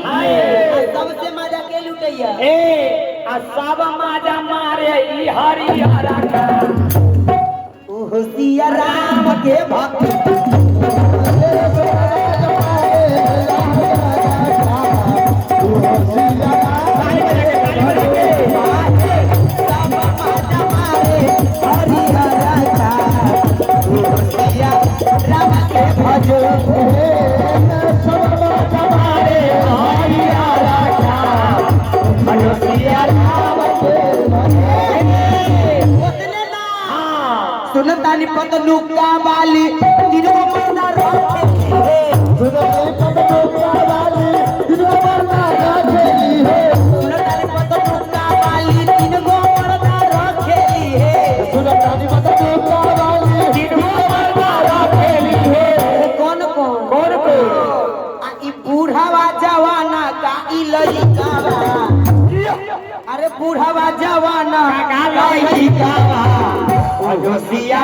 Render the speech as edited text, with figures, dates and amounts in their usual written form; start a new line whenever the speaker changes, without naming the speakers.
सबसे मजा के लुटैया
सब मजा मारे ई हरिहरा का
सिया राम के भक्त सुनतानी पतलुका वाली दिनों मरना रखेली है सुनतानी पतलुका वाली दिनों मरना रखेली है सुनतानी पतलुका वाली दिनों मरना रखेली है सुनतानी पतलुका वाली दिनों मरना रखेली है कौन आ ई बूढ़ावा जवाना का ई लइकावा अरे बूढ़ावा जवाना का लइकावा सिया